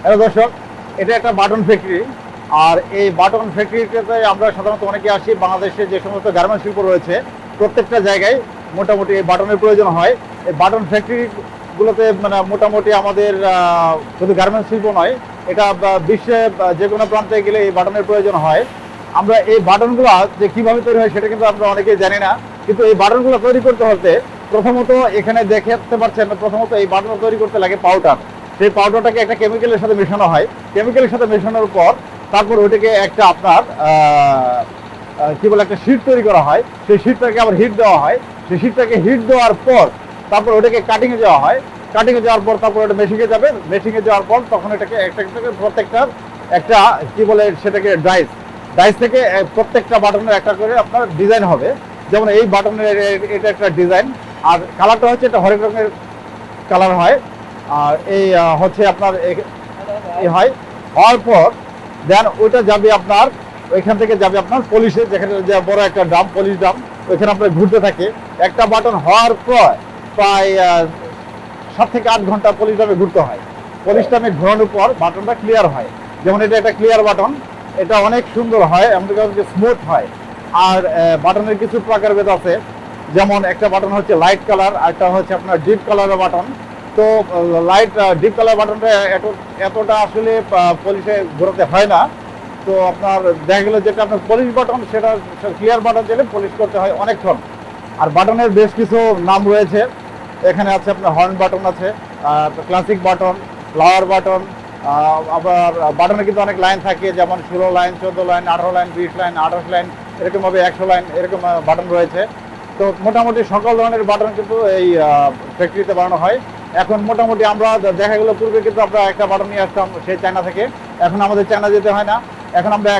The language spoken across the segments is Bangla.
হ্যালো দর্শক, এটা একটা বাটন ফ্যাক্টরি। আর এই বাটন ফ্যাক্টরিতে আমরা সাধারণত অনেকে আসি। বাংলাদেশে যে সমস্ত গার্মেন্টস শিল্প রয়েছে প্রত্যেকটা জায়গায় মোটামুটি এই বাটনের প্রয়োজন হয়। এই বাটন ফ্যাক্টরিগুলোতে মানে মোটামুটি আমাদের শুধু গার্মেন্টস শিল্প নয়, এটা বিশ্বে যে কোনো প্রান্তে গেলে এই বাটনের প্রয়োজন হয়। আমরা এই বাটনগুলো যে কীভাবে তৈরি হয় সেটা কিন্তু আমরা অনেকেই জানি না। কিন্তু এই বাটনগুলো তৈরি করতে হতে প্রথমত এখানে দেখতে পাচ্ছেন, প্রথমত এই বাটন তৈরি করতে লাগে পাউডার। সেই পাউডারটাকে একটা কেমিক্যালের সাথে মেশানো হয়। কেমিক্যালের সাথে মেশানোর পর তারপর ওইটাকে একটা আপনার কি বলে একটা শীট তৈরি করা হয়। সেই শীটটাকে আবার হিট দেওয়া হয়। সেই শীটটাকে হিট দেওয়ার পর তারপর ওটাকে কাটিংয়ে যাওয়া হয়। কাটিংয়ে যাওয়ার পর তারপর ওটা মেশিনে যাবে। মেশিনে যাওয়ার পর তখন এটাকে একটা প্রত্যেকটার একটা কি বলে সেটাকে ডাইস থেকে প্রত্যেকটা বাটনের একটা করে আপনার ডিজাইন হবে। যেমন এই বাটনের এটা একটা ডিজাইন। আর কালারটা হচ্ছে এটা হরেক রঙের কালার হয়। আর এই হচ্ছে আপনার হয় হওয়ার পর দেন ওইটা যাবে আপনার ওইখান থেকে যাবে আপনার পলিশে, যেখানে যে বড় একটা ড্রাম, পলিশ ড্রাম, ওইখানে আপনার ঘুরতে থাকে। একটা বাটন হওয়ার পর প্রায় 7 থেকে 8 ঘন্টা পলিশ ড্রামে ঘুরতে হয়। পলিশ ড্রামে ঘোরানোর পর বাটনটা ক্লিয়ার হয়। যেমন এটা একটা ক্লিয়ার বাটন, এটা অনেক সুন্দর হয়, এমনকি স্মুথ হয়। আর বাটনের কিছু প্রকারভেদ আছে। যেমন একটা বাটন হচ্ছে লাইট কালার, আর একটা হচ্ছে আপনার ডিপ কালারের বাটন। তো লাইট ডিপ কালার বাটনটা এতটা আসলে পলিশে ঘোরাতে হয় না। তো আপনার দেখা গেল যেটা আপনার পলিশ বাটন, সেটা ক্লিয়ার বাটন দিলে পলিশ করতে হয় অনেকক্ষণ। আর বাটনের বেশ কিছু নাম রয়েছে। এখানে আছে আপনার হর্ন বাটন আছে, ক্লাসিক বাটন, ফ্লাওয়ার বাটন। আবার বাটনে কিন্তু অনেক লাইন থাকে, যেমন 16 line, 14 line, 18 line, 20 line, 28 line, এরকমভাবে 100 লাইন এরকম বাটন রয়েছে। তো মোটামুটি সকল ধরনের বাটন কিন্তু এই ফ্যাক্টরিতে বানানো হয়। এখন মোটামুটি আমরা দেখা গেলো পূর্বে কিন্তু আমরা একটা বাটন নিয়ে আসতাম সেই চায়না থেকে। এখন আমাদের চায়না যেতে হয় না। এখন আমরা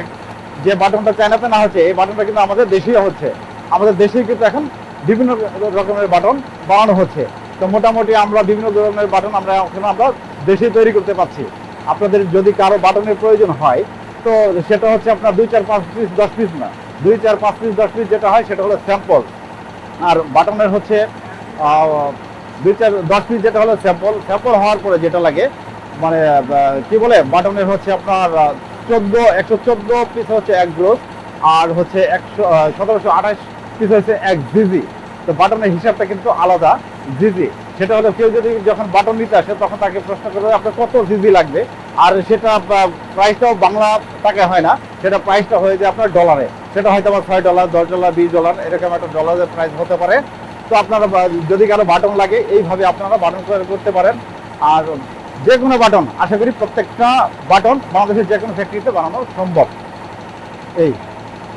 যে বাটনটা চায়নাতে না হচ্ছে, এই বাটনটা কিন্তু আমাদের দেশীয় হচ্ছে। আমাদের দেশেই কিন্তু এখন বিভিন্ন রকমের বাটন বানানো হচ্ছে। তো মোটামুটি আমরা বিভিন্ন ধরনের বাটন আমরা দেশেই তৈরি করতে পারছি। আপনাদের যদি কারো বাটনের প্রয়োজন হয় তো সেটা হচ্ছে আপনার 2, 4, 5 পিস 10 পিস না, 2, 4, 5 পিস 10 পিস যেটা হয় সেটা হলো স্যাম্পল। আর বাটনের হচ্ছে 2, 4, 10 পিস যেটা হলো স্যাম্পল হওয়ার পরে যেটা লাগে মানে কি বলে বাটনের হচ্ছে আপনার 114 পিস হচ্ছে 1 গ্রোস, আর হচ্ছে 1728 পিস হচ্ছে 1 জিজি। তো বাটনের হিসাবটা কিন্তু আলাদা জিজি। সেটা হলো কেউ যদি যখন বাটন নিতে আসে তখন তাকে প্রশ্ন করবে আপনার কত জিজি লাগবে। আর সেটা প্রাইসটাও বাংলা টাকায় হয় না, সেটা প্রাইসটা হয়ে যায় আপনার ডলারে। সেটা হয়তো আবার $6, $10, $20 এরকম একটা ডলারের প্রাইস হতে পারে। তো আপনারা যদি কারো বাটন লাগে এইভাবে আপনারা বাটন করতে পারেন। আর যে কোনো বাটন আশা করি প্রত্যেকটা বাটন বাংলাদেশের যে কোনো ফ্যাক্টরিতে বানানো সম্ভব। এই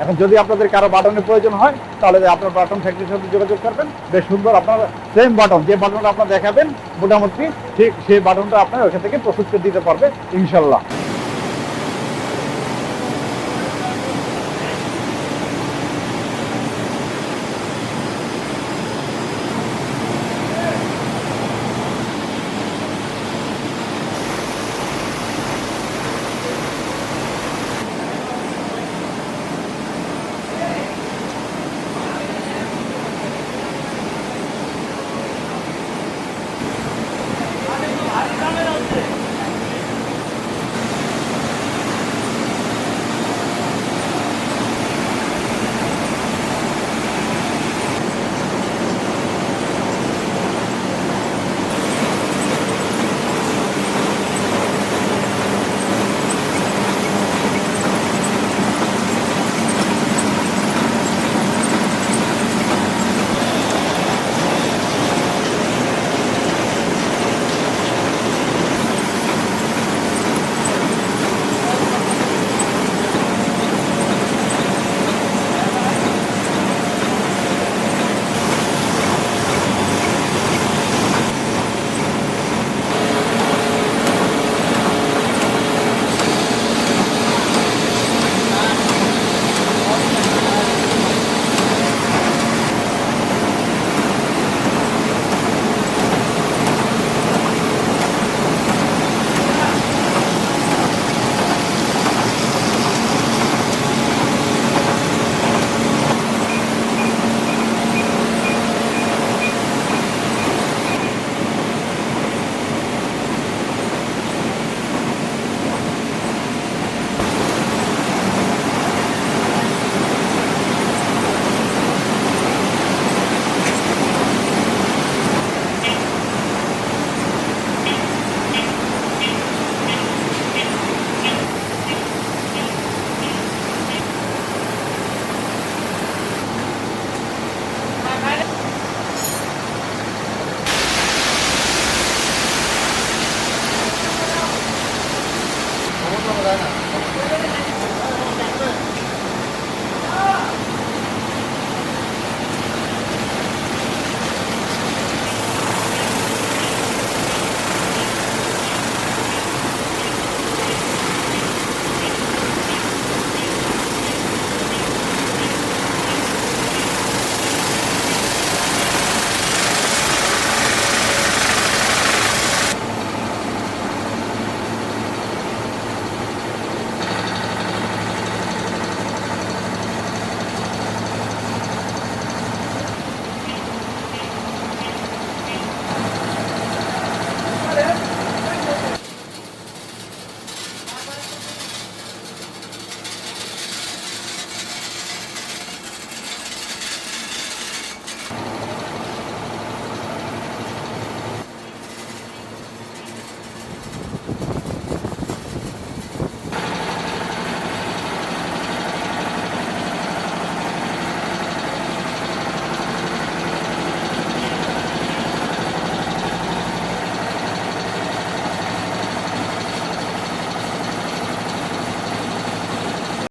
এখন যদি আপনাদের কারো বাটনের প্রয়োজন হয় তাহলে আপনার বাটন ফ্যাক্টরির সাথে যোগাযোগ করবেন। বেশ সুন্দর আপনার সেম বাটন, যে বাটনটা আপনার দেখাবেন মোটামুটি ঠিক সেই বাটনটা আপনার ওখান থেকে প্রস্তুত করে দিতে পারবে ইনশাল্লাহ।